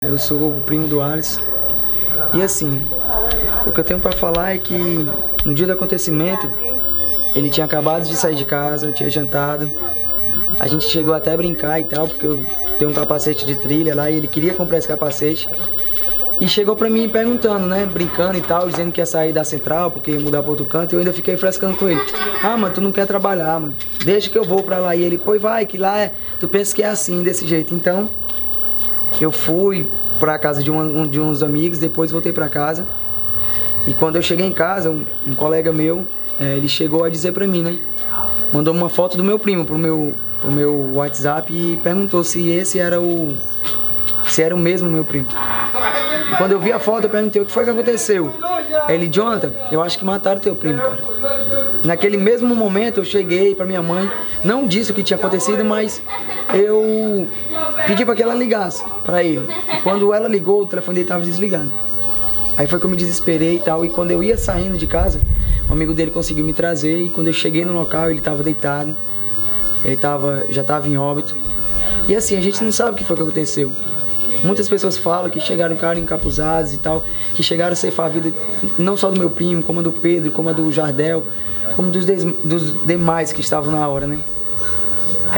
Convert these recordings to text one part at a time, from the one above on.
Eu sou o primo do Alisson. E assim, o que eu tenho para falar é que no dia do acontecimento, ele tinha acabado de sair de casa, tinha jantado. A gente chegou até a brincar e tal, porque eu tenho um capacete de trilha lá e ele queria comprar esse capacete. E chegou pra mim perguntando, né, brincando e tal, dizendo que ia sair da central, porque ia mudar pra outro canto. E eu ainda fiquei frescando com ele. Ah, mano, tu não quer trabalhar, mano. Deixa que eu vou pra lá. E ele, pô, vai, que lá é... Tu pensa que é assim, desse jeito. Então, eu fui pra casa de uns amigos, depois voltei pra casa. E quando eu cheguei em casa, um colega meu, ele chegou a dizer pra mim, né? Mandou uma foto do meu primo pro meu WhatsApp e perguntou se esse era o... Se era o mesmo meu primo. Quando eu vi a foto, eu perguntei o que foi que aconteceu. Aí ele, Jonathan, eu acho que mataram teu primo, cara. Naquele mesmo momento, eu cheguei pra minha mãe, não disse o que tinha acontecido, mas eu pedi pra que ela ligasse pra ele. E quando ela ligou, o telefone dele estava desligado. Aí foi que eu me desesperei e tal, e quando eu ia saindo de casa, um amigo dele conseguiu me trazer, e quando eu cheguei no local, ele estava deitado, já estava em óbito. E assim, a gente não sabe o que foi que aconteceu. Muitas pessoas falam que chegaram cara encapuzados e tal, que chegaram a ceifar a vida não só do meu primo, como a do Pedro, como a do Jardel, como dos demais que estavam na hora, né?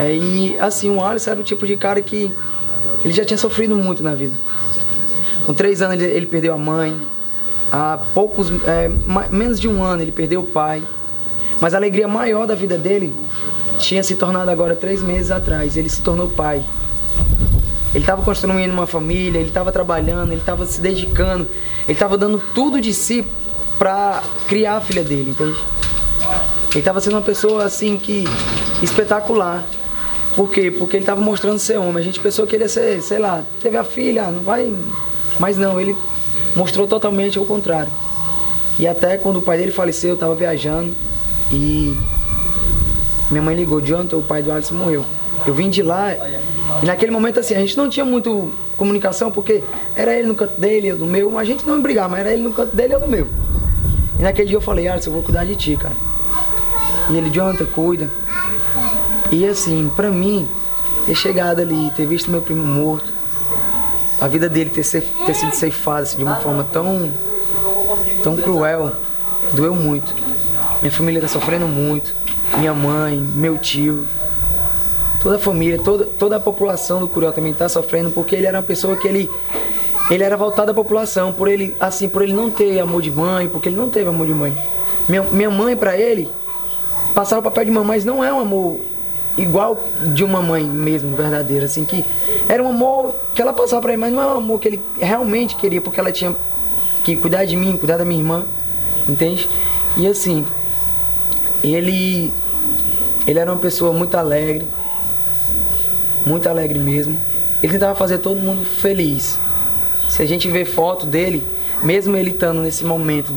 E assim, o Alisson era o tipo de cara que ele já tinha sofrido muito na vida. Com 3 anos ele perdeu a mãe, há menos de 1 ano ele perdeu o pai, mas a alegria maior da vida dele tinha se tornado agora 3 meses atrás, ele se tornou pai. Ele estava construindo uma família, ele estava trabalhando, ele estava se dedicando, ele estava dando tudo de si para criar a filha dele, entende? Ele estava sendo uma pessoa assim que espetacular. Por quê? Porque ele estava mostrando ser homem. A gente pensou que ele ia ser, sei lá, teve a filha, não vai... Mas não, ele mostrou totalmente o contrário. E até quando o pai dele faleceu, eu estava viajando e minha mãe ligou, Jonathan, o pai do Alisson morreu. Eu vim de lá e naquele momento assim, a gente não tinha muito comunicação porque era ele no canto dele, eu no meu, mas a gente não brigava, mas era ele no canto dele, eu no meu. E naquele dia eu falei, Alisson, eu vou cuidar de ti, cara. E ele, Jonathan, cuida. E assim, pra mim, ter chegado ali, ter visto meu primo morto, a vida dele ter sido ceifada assim, de uma forma tão cruel, doeu muito. Minha família tá sofrendo muito, minha mãe, meu tio, toda a família, toda a população do Curió também tá sofrendo, porque ele era uma pessoa que ele era voltado à população, por ele não ter amor de mãe, porque ele não teve amor de mãe. Minha mãe, pra ele, passava o papel de mamãe, mas não é um amor igual de uma mãe mesmo, verdadeira, assim, que era um amor que ela passava pra ele, mas não é um amor que ele realmente queria, porque ela tinha que cuidar de mim, cuidar da minha irmã, entende? E assim, ele era uma pessoa muito alegre mesmo. Ele tentava fazer todo mundo feliz. Se a gente vê foto dele, mesmo ele estando nesse momento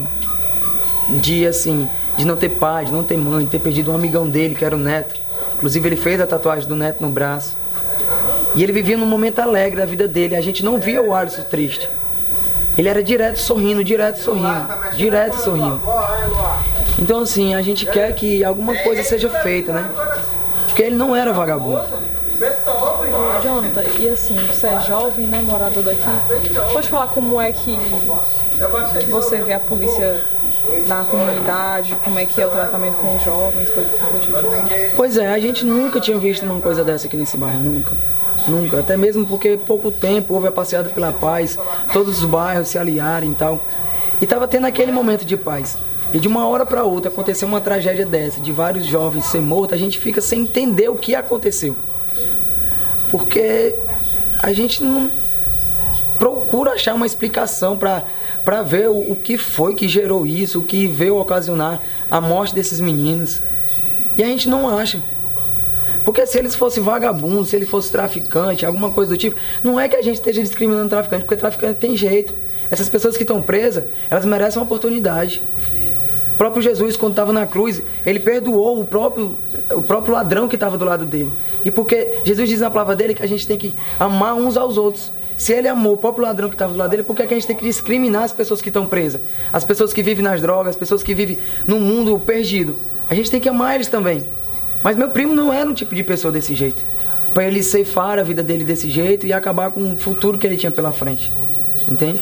de assim, de não ter pai, de não ter mãe, de ter perdido um amigão dele, que era o Neto. Inclusive ele fez a tatuagem do Neto no braço. E ele vivia num momento alegre da vida dele. A gente não via o Alisson triste. Ele era direto sorrindo. Então assim, a gente quer que alguma coisa seja feita, né? Porque ele não era vagabundo. Jonathan, e assim, você é jovem, né, morador daqui, pode falar como é que você vê a polícia na comunidade, como é que é o tratamento com os jovens, cotidiano? Pois é, a gente nunca tinha visto uma coisa dessa aqui nesse bairro, nunca, até mesmo porque pouco tempo houve a passeada pela paz, todos os bairros se aliaram e tal, e tava tendo aquele momento de paz. E de uma hora para outra aconteceu uma tragédia dessa, de vários jovens ser mortos, a gente fica sem entender o que aconteceu. Porque a gente não procura achar uma explicação para ver o que foi que gerou isso, o que veio ocasionar a morte desses meninos. E a gente não acha. Porque se eles fossem vagabundos, se ele fosse traficante, alguma coisa do tipo, não é que a gente esteja discriminando traficante, porque traficante tem jeito. Essas pessoas que estão presas, elas merecem uma oportunidade. O próprio Jesus, quando estava na cruz, ele perdoou o próprio ladrão que estava do lado dele. E porque Jesus diz na palavra dele que a gente tem que amar uns aos outros. Se ele amou o próprio ladrão que estava do lado dele, por que a gente tem que discriminar as pessoas que estão presas? As pessoas que vivem nas drogas, as pessoas que vivem no mundo perdido. A gente tem que amar eles também. Mas meu primo não era um tipo de pessoa desse jeito. pra ele ceifar a vida dele desse jeito e acabar com o futuro que ele tinha pela frente. Entende?